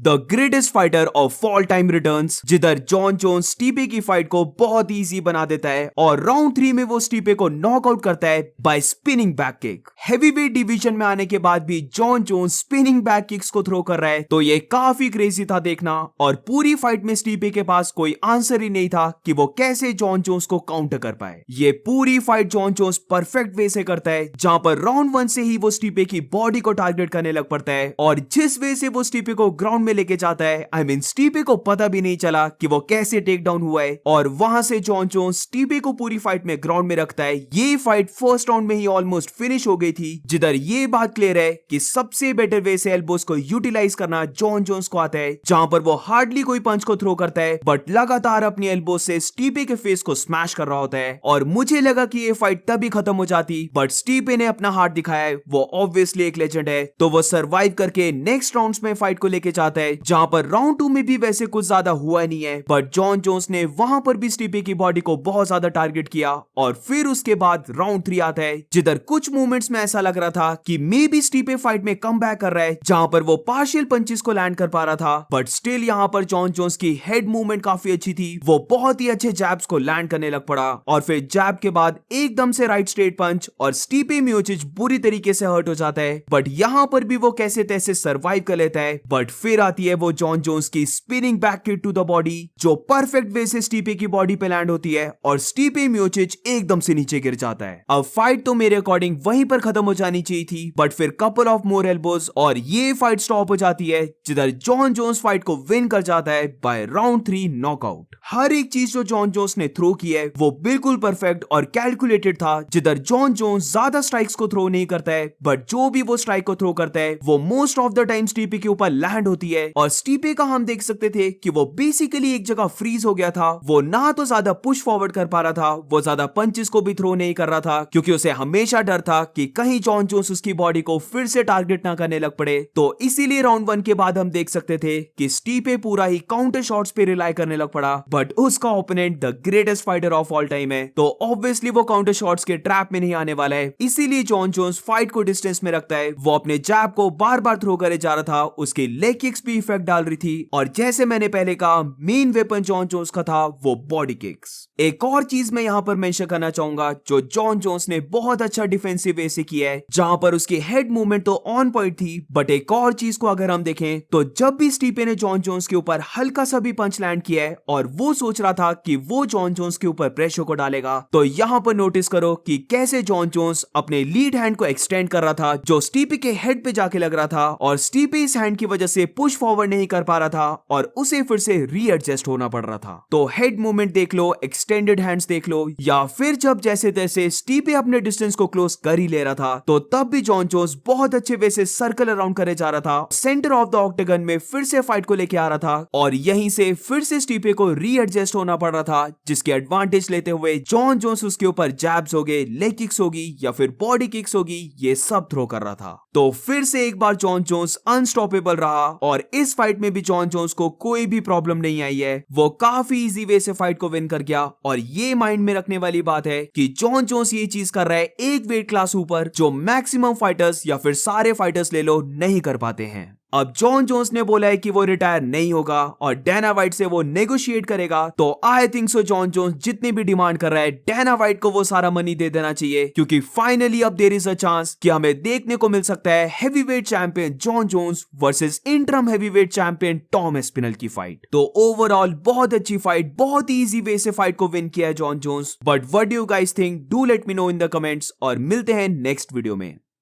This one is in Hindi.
The greatest fighter of all time returns, जिधर जॉन जोन्स स्टीपे की फाइट को बहुत इजी बना देता है और राउंड 3 में वो स्टीपे को नॉकआउट करता है by spinning back kick. Heavyweight division में आने के बाद भी John Jones spinning back kicks को थ्रो कर रहा है, तो ये काफी क्रेजी था देखना। और पूरी फाइट में स्टीपे के पास कोई आंसर ही नहीं था कि वो कैसे जॉन जोन्स को काउंटर कर पाए। ये पूरी fight John Jones perfect way से करता है, जहां पर राउंड 1 से ही वो स्टीपे की बॉडी को टारगेट करने लग पड़ता है और जिस वे से वो स्टीपे को ग्राउंड में लेके जाता है, आई मीन स्टीपे को पता भी नहीं चला कि वो कैसे टेक डाउन हुआ है। और वहां से जॉन जोन्स स्टीपे को पूरी फाइट में ग्राउंड में रखता है। ये फाइट फर्स्ट राउंड में ही ऑलमोस्ट फिनिश हो गई थी, जिधर ये बात क्लियर है कि सबसे बेटर वे से एल्बोस को यूटिलाइज करना जॉन जोन्स को आता है, जहां पर वो हार्डली कोई पंच को थ्रो करता है बट लगातार अपनी एल्बो से स्टीपे के फेस को स्मैश कर रहा होता है। और मुझे लगा कि ये फाइट तभी खत्म हो जाती, बट स्टीपे ने अपना हाथ दिखाया है, वो ऑब्वियसली एक लेजेंड है, तो वो सर्वाइव करके नेक्स्ट राउंड्स में फाइट को लेके जाता है, जहां पर राउंड 2 में भी वैसे कुछ ज्यादा हुआ नहीं है, बट जॉन जोन्स ने वहां पर भी स्टीपे की बॉडी को बहुत ज्यादा टारगेट किया। और फिर उसके बाद राउंड 3 आता है, जिधर कुछ मोमेंट्स में ऐसा लग रहा था कि मे बी स्टीपे फाइट में कम बैक कर रहा है, जहां पर वो पार्शियल पंचेस को लैंड कर पा रहा था, बट स्टिल यहां पर जॉन जोन्स की हेड मूवमेंट काफी अच्छी थी, वो बहुत ही अच्छे जैब्स को लैंड करने लग पड़ा। और फिर जैब के बाद एकदम से राइट स्ट्रेट पंच और स्टीपे मियोचिच बुरी तरीके से हर्ट हो जाता है, बट यहां पर भी वो कैसे तैसे सर्वाइव कर लेता है। बट फिर आती है वो जॉन जोन्स की spinning back kick to the body, जो परफेक्ट वे से स्टीपे की बॉडी पे लैंड होती है और स्टीपे मियोचिच एकदम से नीचे गिर जाता है। अब फाइट तो मेरे अकॉर्डिंग वहीं पर खत्म हो जानी चाहिए थी, बट फिर कपल ऑफ मोर एल्बोज और ये फाइट स्टॉप हो जाती है, जिधर जॉन जोन्स फाइट को विन कर जाता है बाय राउंड 3 नॉकआउट। हर एक चीज जो जॉन जोन्स ने थ्रो की है वो बिल्कुल परफेक्ट और कैलकुलेटेड था, जिधर जॉन जोन्स ज्यादा स्ट्राइक्स को थ्रो नहीं करता है, बट जो भी वो स्ट्राइक को थ्रो करता है वो मोस्ट ऑफ द टाइम स्टीपे के ऊपर लैंड होती है। और स्टीपे का हम देख सकते थे कि वो बेसिकली एक जगह फ्रीज हो गया था, वो ना तो ज्यादा पुश फॉरवर्ड कर पा रहा था, वो ज्यादा पंचेस को भी थ्रो नहीं कर रहा था, क्योंकि उसे हमेशा डर था कि कहीं जॉन जोन्स उसकी बॉडी को फिर से टारगेट ना करने लग पड़े। तो इसीलिए राउंड 1 के बाद हम देख सकते थे कि स्टीपे पूरा ही काउंटर शॉट्स पे रिलाई करने लग पड़ा, बट उसका opponent the greatest fighter of all time है, तो ऑब्वियसली वो काउंटर शॉट्स के ट्रैप में नहीं आने वाला है। इसीलिए जॉन जोन्स फाइट को डिस्टेंस में रखता है, वो अपने जैब को बार बार थ्रो करे जा रहा था, उसकी लेग किक्स भी इफेक्ट डाल रही थी, और जैसे मैंने पहले कहा मेन वेपन जॉन जोन्स का था वो बॉडी किक्स। एक और चीज मैं यहाँ पर मेंशन करना चाहूंगा जो जॉन जोन्स ने बहुत अच्छा डिफेंसिव वे से किया है, जहां पर उसकी हेड मूवमेंट तो ऑन पॉइंट थी, बट एक और चीज को अगर हम देखें तो जब भी स्टीपे ने जॉन जोन्स के ऊपर हल्का सा भी पंच लैंड किया है और वो सोच रहा था कि वो जॉन जोन्स के ऊपर प्रेशर को डालेगा, तो यहाँ पर नोटिस करो कि कैसे जॉन जोन्स अपने लीड हैंड को एक्सटेंड कर रहा था, जो स्टीपे के हेड पे जाके लग रहा था, और स्टीपे इस हैंड की वजह से पुश फॉरवर्ड नहीं कर पा रहा था और उसे फिर से रीएडजस्ट होना पड़ रहा था। तो हेड मूवमेंट देख लो, एक्सटेंडेड हैंड्स देख लो, या फिर जब जैसे तैसे स्टीपे अपने डिस्टेंस को क्लोज कर ही ले रहा था, तो तब भी जॉन जोन्स बहुत अच्छे वे से सर्कल अराउंड करे जा रहा था, सेंटर ऑफ द ऑक्टेगन में फिर से फाइट को लेके आ रहा था, और यहीं से फिर से स्टीपे को रीएडजस्ट होना पड़ रहा था, जिसके एडवांटेज लेते हुए जॉन जोन्स उसके ऊपर जैब्स हो गए, लेग किक्स होगी या फिर बॉडी किक्स होगी, ये सब थ्रो कर रहा था। तो फिर से एक बार जॉन जोन्स अनस्टॉपेबल रहा, और इस फाइट में भी जॉन जोन्स को कोई भी प्रॉब्लम नहीं आई है, वो काफी इजी वे से फाइट को विन कर गया। और ये माइंड में रखने वाली बात है कि जॉन जोन्स ये चीज कर रहा है एक वेट क्लास ऊपर, जो मैक्सिमम फाइटर्स या फिर सारे फाइटर्स ले लो नहीं कर पाते हैं। अब जॉन जोन्स ने बोला है कि वो रिटायर नहीं होगा और डैना वाइट से वो नेगोशिएट करेगा, तो I think so John Jones जितनी भी डिमांड कर रहा है डैना वाइट को वो सारा मनी दे देना चाहिए, क्योंकि फाइनली अब देयर इज अ चांस कि हमें देखने को मिल सकता है heavyweight champion John Jones versus interim heavyweight champion Tom Aspinall की फाइट। तो ओवरऑल बहुत अच्छी फाइट, बहुत इजी वे से फाइट को विन किया है John Jones. But what do you guys think? Do let me know in the comments, और मिलते हैं नेक्स्ट वीडियो में।